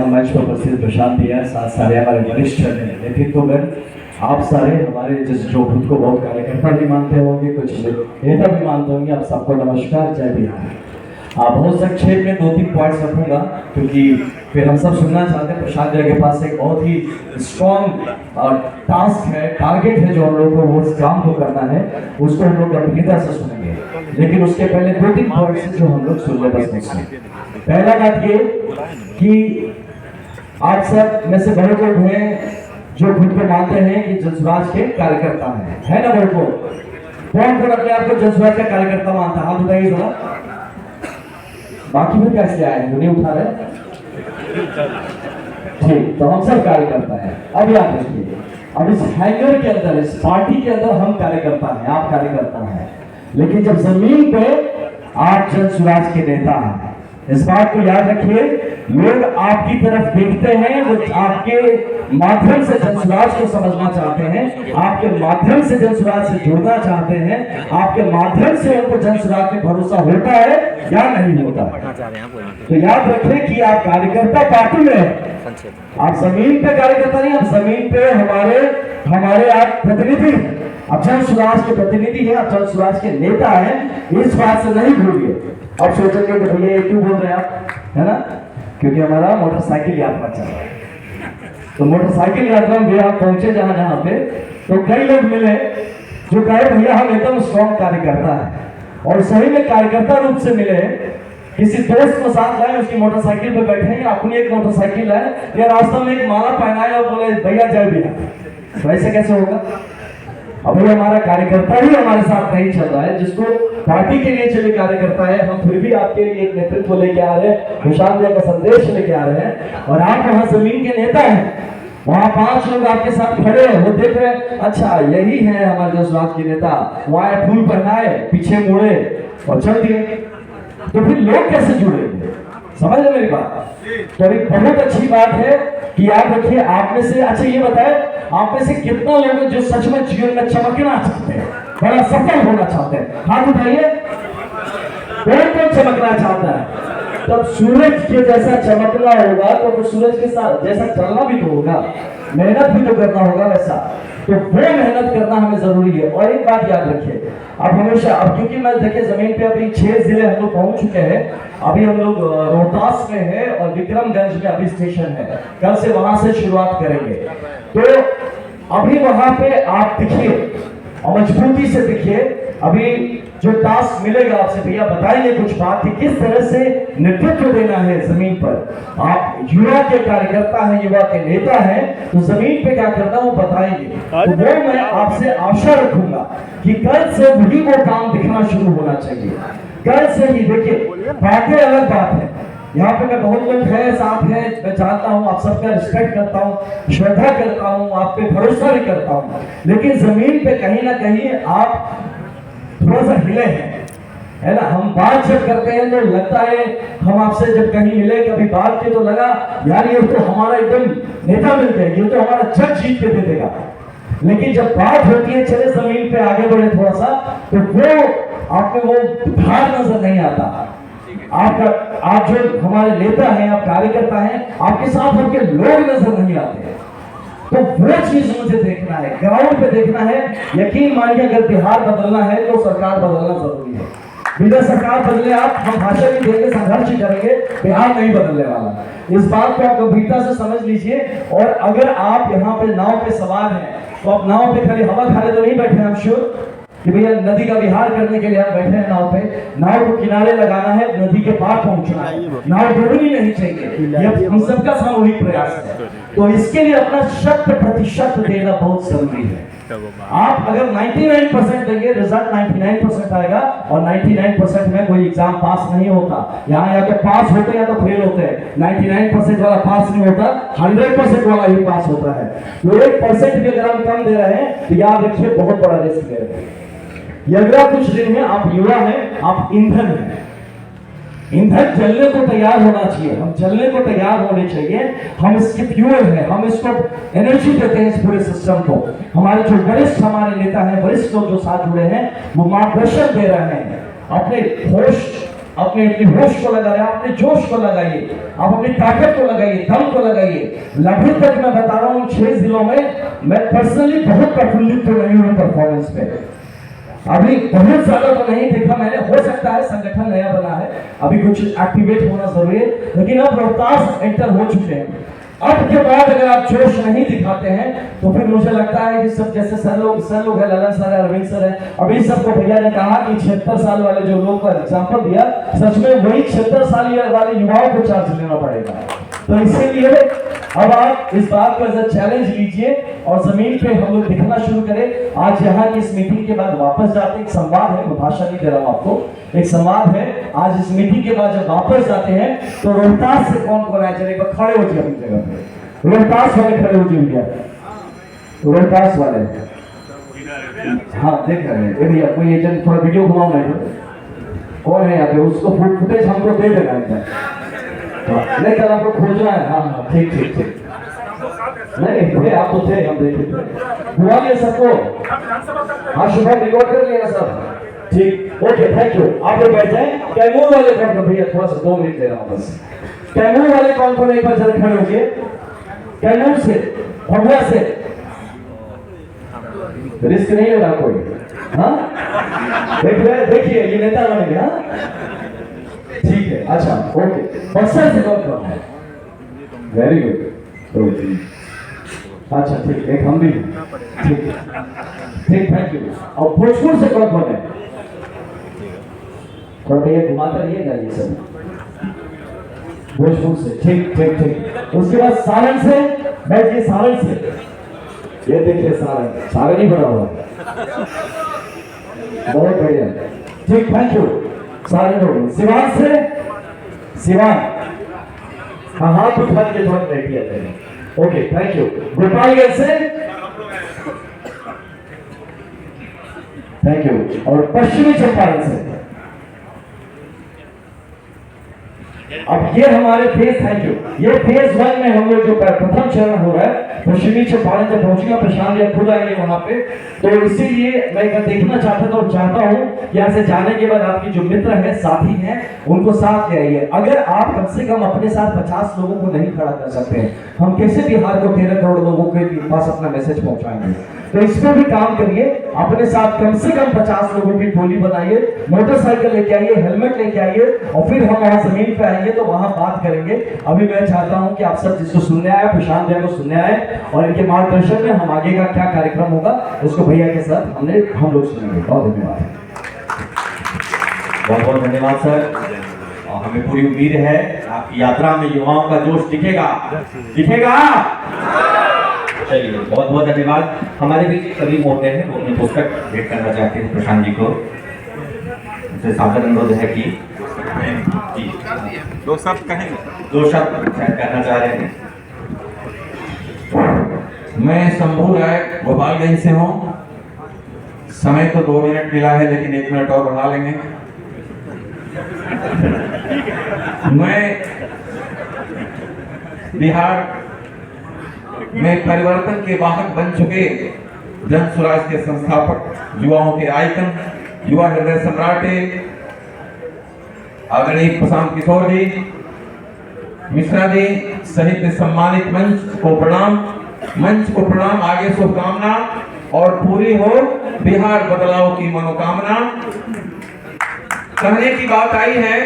मंच पर उपस्थित प्रशांत भैया, साथ सारे हमारे वरिष्ठ नेतृत्वगण, आप सारे हमारे जो खुद को बहुत कार्यकर्ता भी मानते होंगे, कुछ नेता भी मानते होंगे, आप सबको नमस्कार, जय बिहार। बहुत संक्षेप में 2-3 पॉइंट्स रखूंगा क्योंकि फिर हम सब सुनना चाहते हैं। प्रशांत भैया के पास एक बहुत ही स्ट्रॉन्ग टास्क है, टारगेट है जो हम लोग को वो इस काम को करना है, उसको हम लोग गंभीरता से सुनेंगे। लेकिन उसके पहले 2-3 पॉइंट्स जो हम लोग सुन ले बस नेक्स्ट में। पहला बात ये कि आप सब में से बड़े लोग हैं जो खुद को मानते हैं कि जनसुराज के कार्यकर्ता है ना? बड़े को कौन अपने आप को जनसुराज का कार्यकर्ता मानता है? हाथ उठाइए जरा। बाकी भी कैसे आए हैं? नहीं उठा रहे? ठीक, तो हम सब कार्यकर्ता हैं। अब याद रखिए, अब इस हैंगर के अंदर, इस पार्टी के अंदर हम कार्यकर्ता हैं, आप कार्यकर्ता हैं, लेकिन जब जमीन पे आप जनसुराज के नेता हैं, इस बात को याद रखिए। लोग आपकी तरफ देखते हैं, वो आपके माध्यम से जनसुराज को समझना चाहते हैं, आपके माध्यम से जनसुराज से जुड़ना चाहते हैं, आपके माध्यम से उनको जनसुराज पे भरोसा होता है या नहीं होता। तो याद रखें कि आप कार्यकर्ता पार्टी में हैं, आप जमीन पे कार्यकर्ता नहीं, आप जमीन पे हमारे आप प्रतिनिधि, आप जनसुराज के प्रतिनिधि हैं, आप जनसुराज के नेता हैं। इस बात से नहीं भूलिए। अब सोचेंगे कि भैया ये क्यों बोल रहे हैं आप, है ना? क्योंकि हमारा मोटरसाइकिल यात्रा चल रहा है। तो मोटरसाइकिल यात्रा में हम पहुंचे जहां पे, तो कई लोग मिले जो कहे भैया हम एकदम स्ट्रॉन्ग कार्यकर्ता है, और सही में कार्यकर्ता रूप से मिले। किसी दोस्त को साथ लाए, उसकी मोटरसाइकिल पे बैठे, अपनी एक मोटरसाइकिल है या रास्ता में एक माला पहनाए और बोले भैया जय बिहार। तो ऐसे कैसे होगा? अब हमारा कार्यकर्ता ही हमारे साथ नहीं चल रहा है, जिसको पार्टी के लिए चले कार्यकर्ता है, हम फिर भी आपके लिए एक नेतृत्व लेके आ रहे हैं, प्रशांत भैया का संदेश लेके आ रहे हैं, और आप वहां जमीन के नेता हैं। वहां 5 लोग आपके साथ खड़े हैं, वो देख रहे हैं, अच्छा यही है हमारे जनसुराज के नेता, वहां फूल पहनाए, पीछे मुड़े और चल दिए। तो फिर लोग कैसे जुड़ेंगे? समझ रहे मेरी बात? तो एक बहुत अच्छी बात है कि याद रखिए, आप में से, अच्छा ये बताए, आप में से कितना लोग हैं जो सच में जीवन में चमकना चाहते हैं, बड़ा सफल होना चाहते हैं? हाथ उठाइए। कौन चमकना चाहता है? तब सूरज के जैसा चमकना होगा तो सूरज के साथ जैसा चलना भी तो होगा, मेहनत भी तो करना होगा वैसा। तो वो मेहनत करना हमें जरूरी है। और एक बात याद रखिए, अब हमेशा, अब क्योंकि मैं देखिए जमीन पे अभी 6 जिले हम लोग पहुंच चुके हैं। अभी हम लोग रोहतास में है और विक्रमगंज में अभी स्टेशन है, कल से वहां से शुरुआत करेंगे। तो अभी वहां पे आप दिखिए और मजबूती से दिखिए। अभी जो टास्क मिलेगा आपसे, भैया बताइए कुछ बात कि किस तरह से नेतृत्व देना है जमीन पर। आप युवा के कार्यकर्ता हैं, युवा के नेता हैं, तो जमीन पे क्या करना वो बताएंगे। तो वो मैं आपसे आशा रखूंगा कि कल से भी वो काम दिखना शुरू होना चाहिए। कल से ही देखिए, बातें अलग बात है, यहाँ पे मैं बहुत लोग हैं, साथ हैं, मैं जानता हूँ, आप सबका रिस्पेक्ट करता हूँ, श्रद्धा करता हूँ, आप पे भरोसा भी करता हूँ, लेकिन जमीन पे कहीं ना कहीं आप थोड़ा सा हिले हैं, है ना? हम बात जब करते हैं तो लगता है, हम आपसे जब कहीं मिले, कभी बात की तो लगा यार ये तो हमारा एकदम नेता मिल गया, ये तो हमारा जग जीत के दे देगा। लेकिन जब बात होती है चले जमीन पे आगे बढ़े थोड़ा सा, तो वो आपको वो भार नजर नहीं आता। आप जो हमारे नेता हैं, आप कार्यकर्ता हैं, आपके साथ आपके लोग नजर नहीं आते। तो वो चीज मुझे देखना है, ग्राउंड पे देखना है। यकीन मानिए, अगर बिहार बदलना है तो सरकार बदलना जरूरी है। बिना सरकार बदले आप, हम भाषा भी देंगे, संघर्ष करेंगे, बिहार नहीं बदलने वाला। इस बात को आप गंभीरता से समझ लीजिए। और अगर आप यहाँ पे नाव पे सवार हैं, तो आप नाव पे खाली हवा खाने तो नहीं बैठे हैं, हम श्योर कि भैया नदी का विहार करने के लिए आप बैठे हैं नाव पे। नाव को किनारे लगाना है, नदी के पार पहुंचना है, नाव डूबनी नहीं चाहिए। ये हम सबका सामूहिक प्रयास है। तो इसके लिए अपना 100% देना बहुत जरूरी है। आप अगर 99% देंगे, रिजल्ट 99% आएगा, और 99% में कोई एग्जाम पास नहीं होता। यहाँ या तो पास होते हैं या तो फेल होते हैं। 99% वाला पास नहीं होता, 100% वाला ही पास होता है। तो 1% भी अगर हम कम दे रहे हैं तो याद रखिए बहुत बड़ा रिस्क दे रहे हैं। ये अगला कुछ दिन है, आप युवा हैं, आप ईंधन हैं, ईंधन जलने को तैयार होना चाहिए, हम जलने को तैयार होने चाहिए। हम इसके फ्यूल हैं, हम इसको एनर्जी देते हैं इस पूरे सिस्टम को। हमारे जो वरिष्ठ हमारे नेता हैं, वरिष्ठ लोग जो साथ जुड़े हैं, वो मार्गदर्शन दे रहे हैं। अपने होश अपने अपनी होश को लगाइए, अपने जोश को लगाइए, आप अपनी ताकत को लगाइए, दम को लगाइए। अभी तक मैं बता रहा हूँ 6 जिलों में मैं पर्सनली बहुत प्रफुल्लित तो नहीं हूँ परफॉर्मेंस पे। अभी बहुत ज्यादा तो नहीं देखा मैंने, हो सकता है संगठन नया बना है, अभी कुछ एक्टिवेट होना जरूरी है, लेकिन अब रोहतास एंटर हो चुके हैं। अब के बाद अगर आप जोश नहीं दिखाते हैं तो फिर मुझे लगता है कि सब जैसे सर लोग है, ललन सर है, अरविंद सर है, अभी सबको भैया ने कहा कि 76 साल वाले जो लोग का एग्जाम्पल दिया, सच में वही 76 साल वाले युवाओं को चार्ज लेना पड़ेगा। तो इसीलिए अब आप इस बात को एज अ चैलेंज लीजिए और जमीन पे हम लोग दिखना शुरू करें। आज यहाँ की इस मीटिंग के बाद वापस जाते, एक संवाद है, मैं भाषा नहीं दे रहा हूँ आपको, एक संवाद है। आज इस मीटिंग के बाद जब वापस जाते हैं तो रोहतास से कौन कौन आए, एक बार खड़े हो जाए अपनी जगह पे, रोहतास वाले खड़े हो जाइए, रोहतास वाले। हाँ देख रहे हैं भैया, कोई एजेंट थोड़ा वीडियो घुमाओ ना, कौन है यहाँ पे, उसको फुटेज हमको दे देना है, नहीं कल आपको खोजना है। हाँ हाँ ठीक ठीक ठीक, नहीं थे आप तो थे, हम देखे थे, हुआ लिया सबको। हाँ शुभम रिकॉर्ड कर लिया सब, ठीक ओके थैंक यू। आप लोग बैठ जाए। कैमूर वाले कौन, भैया थोड़ा सा 2 मिनट ले रहा हूँ बस। कैमूर वाले कौन कौन एक बार जरा खड़े हो गए, कैमूर से, भगवा से, रिस्क नहीं ले रहा कोई। हाँ देखिए ये नेता बनेंगे। हाँ ठीक है, अच्छा ओके। बक्सर से कौन कौन है, वेरी गुड, अच्छा ठीक, एक हम भी, ठीक ठीक थैंक यू। और भोजपुर से कौन कौन है, थोड़ा भैया घुमाता रहिएगा ये सब, भोजपुर से, ठीक ठीक ठीक। उसके बाद सारण से, बैठिए सारण से, ये देखिए सारण ही बड़ा हुआ, बहुत बढ़िया, ठीक थैंक यू। सारण हो गए। सिवान से, सिवान, हाँ हाथ उठा के थोड़ा बैठिए, ओके थैंक यू। गोपालगंज से, थैंक यू। और पश्चिमी चंपारण से। अब ये हमारे फेज, थैंक यू, ये फेज 1 में हम लोग जो प्रथम चरण हो रहा है, पश्चिमी चंपारण जब पहुंचेगा प्रशांत या खुद आएंगे वहां पे, तो इसीलिए मैं देखना चाहता था और चाहता हूं यहाँ से जाने के बाद आपकी जो मित्र हैं, साथी हैं, उनको साथ ले आइए। अगर आप कम से कम अपने साथ 50 लोगों को नहीं खड़ा कर सकते हैं, हम कैसे बिहार को 13 करोड़ लोगों के पास अपना मैसेज पहुंचाएंगे। तो इस पर भी काम करिए, अपने साथ कम से कम 50 लोगों की टोली बनाइए, मोटरसाइकिल लेके आइए, हेलमेट लेके आइए, और फिर हम वहां जमीन पे आएंगे तो वहां बात करेंगे। अभी मैं चाहता हूं कि आप सब जिसको सुनने आए, प्रशांत भैया को सुनने आए, और इनके मार्गदर्शन में हम आगे का क्या कार्यक्रम होगा उसको भैया के साथ हम लोग सुनेंगे। बहुत धन्यवाद, बहुत बहुत धन्यवाद सर। और हमें पूरी उम्मीद है आपकी यात्रा में युवाओं का जोश दिखेगा, दिखेगा। चलिए बहुत बहुत धन्यवाद। हमारे बीच सभी मोटे हैं, वो अपनी पुस्तक भेंट करना चाहते हैं प्रशांत जी को, उनसे सादर अनुरोध है कि जी 2 शब्द कहेंगे, 2 शब्द कहना चाह रहे हैं। मैं शंभू राय गोपालगंज से हूँ। समय तो 2 मिनट मिला है, लेकिन 1 मिनट और बढ़ा लेंगे। मैं बिहार में परिवर्तन के वाहक बन चुके जन स्वराज के संस्थापक, युवाओं के आइकन, युवा हृदय सम्राट आदरणीय प्रशांत किशोर जी, मिश्रा जी सहित सम्मानित मंच को प्रणाम, आगे शुभकामना और पूरी हो बिहार बदलाव की मनोकामना। कहने की बात आई है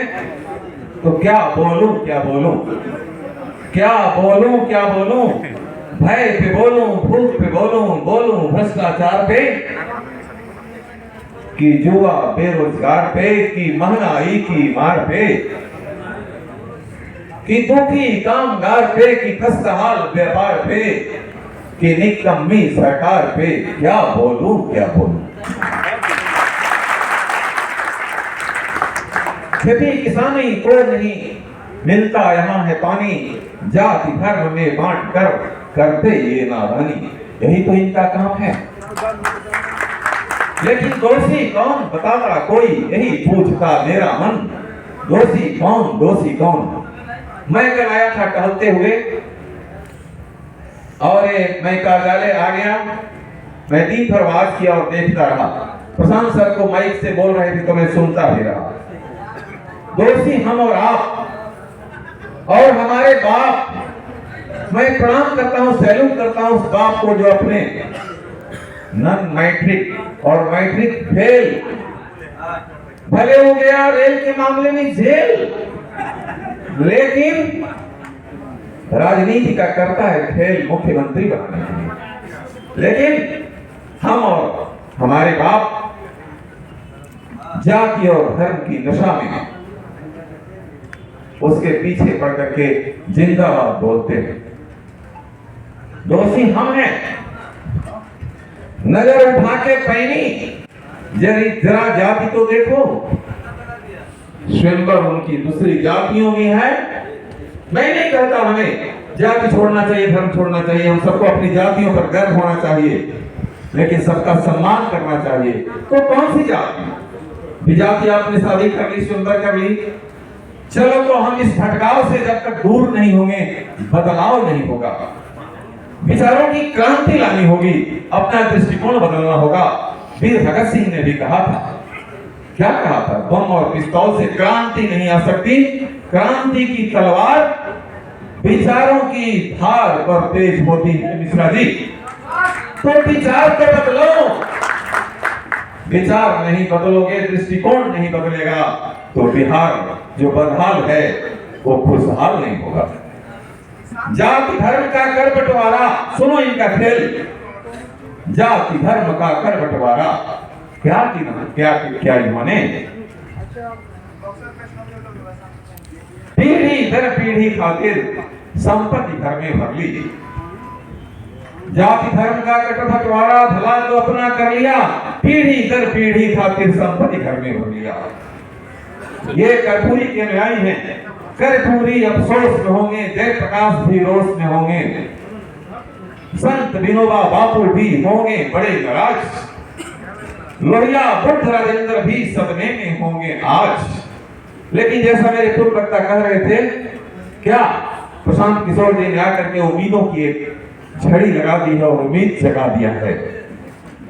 तो क्या बोलूं क्या बोलूं, क्या बोलूं क्या बोलूं, भय पे बोलूं, भूख पे बोलूं भ्रष्टाचार पे, कि युवा बेरोजगार पे, कि महंगाई की मार पे, कि दुखी कामगार पे, कि खस्ताहाल व्यापार पे, कि निकम्मी सरकार पे, क्या बोलूं क्या बोलूं। खेती किसानी को नहीं मिलता यहाँ है पानी, जाति धर्म में बांट कर करते ये नादानी, यही तो इनका काम है। लेकिन दोषी कौन बतावा कोई, यही पूछता मेरा मन, दोषी कौन दोषी कौन। मैं कल आया था टहलते हुए और मैं कार्यालय आ गया, मैं दिन भर आवाज किया और देखता रहा। प्रशांत सर को माइक से बोल रहे थे तो मैं सुनता भी रहा। दोषी हम और आप और हमारे बाप। मैं प्रणाम करता हूं, सैल्यूट करता हूं उस बाप को जो अपने नन मैट्रिक और मैट्रिक फेल, भले हो गया रेल के मामले में जेल, लेकिन राजनीति का करता है खेल मुख्यमंत्री बनने के लिए। लेकिन हम और हमारे बाप जाति और धर्म की नशा में उसके पीछे पड़ करके जिंदाबाद बोलते हैं। दोषी हम हैं। नजर उठा के पैनी जरा जाति तो देखो, स्वयंवर उनकी दूसरी जातियों में है। मैं नहीं कहता हमें जाति छोड़ना चाहिए, धर्म छोड़ना चाहिए, हम सबको अपनी जातियों पर गर्व होना चाहिए, लेकिन सबका सम्मान करना चाहिए। तो कौन सी जाति? विजाति आपने शादी कर ली, सुंदर कर ली, चलो तो हम इस भटकाव से जब तक दूर नहीं होंगे, बदलाव नहीं होगा, विचारों की क्रांति लानी होगी, अपना दृष्टिकोण बदलना होगा। वीर भगत सिंह ने भी कहा था, क्या कहा था? बम और पिस्तौल से क्रांति नहीं आ सकती, क्रांति की तलवार विचारों की धार पर तेज होती है। मिश्रा जी, तो विचार को बदलो। विचार नहीं बदलोगे, दृष्टिकोण नहीं बदलेगा, तो बिहार जो बदहाल है वो खुशहाल नहीं होगा। जाति धर्म का कर बंटवारा, सुनो इनका खेल। जाति धर्म का कर बंटवारा क्या क्या इन्होंने पीढ़ी दर पीढ़ी खातिर संपत्ति घर में भर ली। जाति धर्म का कट बंटवारा भला तो अपना कर लिया, पीढ़ी दर पीढ़ी खातिर संपत्ति घर में भर लिया। ये कर्पूरी के न्याय हैं। कर्पूरी अफसोस में होंगे, जयप्रकाश भी रोष में होंगे, संत विनोबा बापू भी होंगे बड़े नाराज, लोहिया बुद्ध राजेंद्र भी सदमे में होंगे आज। लेकिन जैसा मेरे पूर्व वक्ता कह रहे थे, क्या प्रशांत किशोर जी ने आकर के उम्मीदों की एक झड़ी लगा दी है और उम्मीद जगा दिया है,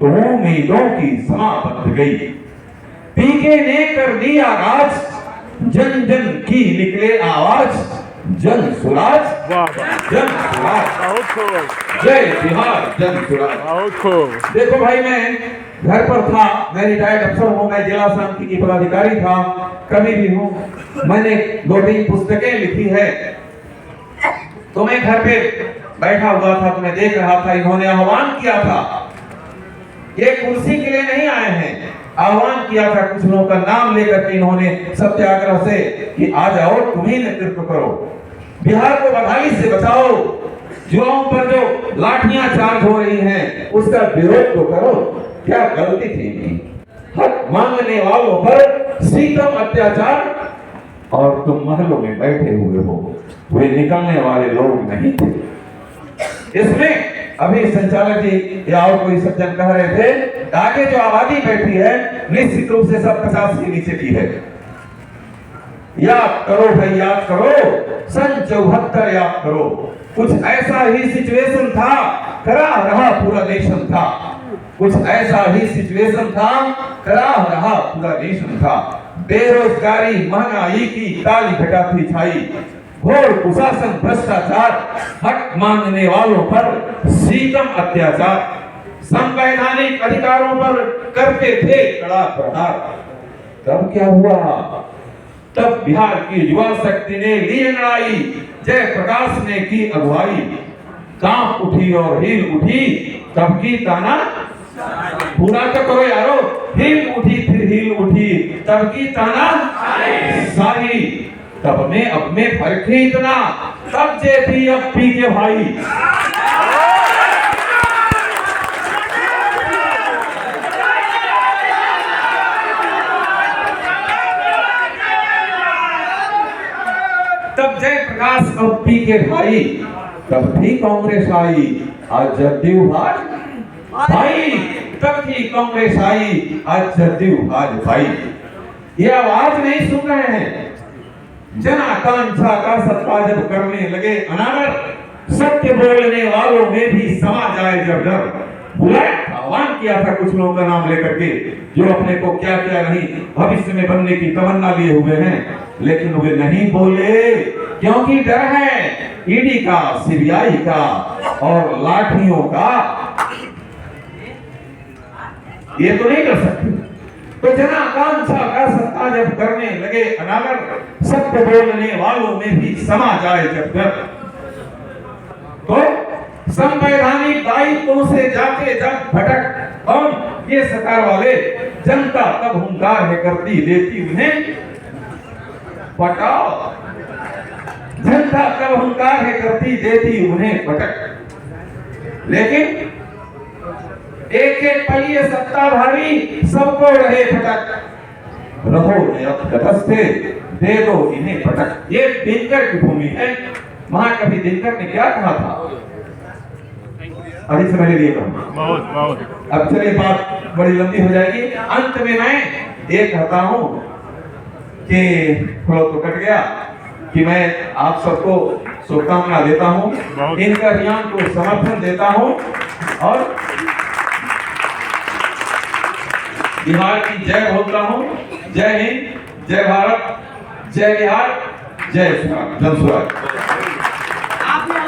तो उम्मीदों की समाप्त गई। पीके ने कर दिया राज, जन जन की निकले आवाज, जन सुराज, जन सुराज, जय बिहार जन सुराज। देखो भाई, मैं घर पर था, मैं रिटायर्ड अफसर हूँ, मैं जिला समिति की पदाधिकारी था, कभी भी हूँ। मैंने 2-3 पुस्तकें लिखी है। तो मैं घर पे बैठा हुआ था, तो मैं देख रहा था, इन्होंने आह्वान किया था, ये कुर्सी के लिए नहीं आए हैं, आह्वान किया था कुछ लोगों का नाम लेकर के इन्होंने सत्याग्रह से कि आ जाओ, तुम्ही नेतृत्व करो, बिहार को बदहाली से बचाओ, युवाओं पर जो लाठियां चार्ज हो रही हैं उसका विरोध तो करो। क्या गलती थी इनकी? हक मांगने वालों पर सीतम अत्याचार, और तुम महलों में बैठे हुए हो, वे निकलने वाले लोग नहीं थे। इसमें अभी संचालक जी या और कोई सज्जन कह रहे थे, आगे जो आबादी बैठी है निश्चित रूप से सब 50 के नीचे की है। याद करो भाई, याद करो, सन 74 याद करो, कुछ ऐसा ही सिचुएशन था, करा रहा पूरा नेशन था, कुछ ऐसा ही सिचुएशन था, करा रहा पूरा नेशन था। बेरोजगारी, महंगाई की काली घटा थी छाई, घोर कुशासन, भ्रष्टाचार, हक मांगने वालों पर सीतम अत्याचार, संवैधानिक अधिकारों पर करते थे कड़ा प्रहार। तब क्या हुआ? तब बिहार की युवा शक्ति ने ली लड़ाई, जयप्रकाश ने की अगुवाई, कांप उठी और हिल उठी तब की ताना, पूरा तो करो यारो, हिल उठी फिर हिल उठी तब की ताना साही, तब में अब में फर्क ही इतना, तब जेपी अब पी के भाई। तब जयप्रकाश अब पी के भाई, तब भी कांग्रेस आई, आज जदयू भाई, तब भी कांग्रेस आई, आज जदयू भाई। ये आवाज नहीं सुन रहे हैं? जन आकांक्षा का सत्ता जब करने लगे अनादर, सत्य बोलने वालों में भी समा जाए जब डर। बुलाया, आह्वान किया था कुछ लोगों का नाम लेकर के, जो अपने को क्या क्या नहीं भविष्य में बनने की तमन्ना लिए हुए हैं। लेकिन वे नहीं बोले क्योंकि डर है ईडी का, सीबीआई का और लाठियों का। ये तो नहीं कर सकते। तो जन आकांक्षा का सत्ता जब करने लगे अनागर, सत्य बोलने वालों में भी समा जाए जब तक, तो संवैधानिक दायित्वों से जाके जब भटक और ये सरकार वाले, जनता तब हुंकार है करती देती उन्हें पटाओ, जनता तब हुंकार है करती देती उन्हें पटक। लेकिन एक एक पलिए सत्ताधारी सबको रहे फटक, रहो तटस्थे, दे दो इन्हें पटक। ये दिनकर की भूमि है। महाकवि दिनकर ने क्या कहा था? अभी से मैंने लिए अब चलिए बात बड़ी लंबी हो जाएगी। अंत में मैं ये कहता हूं कि फ्लो तो कट गया कि मैं आप सबको शुभकामना देता हूं, इनका अभियान को समर्थन देता हूं और बिहार की जय बोलता हूं। जय हिंद, जय भारत, जय बिहार, जय स्वराज, जन स्वराज।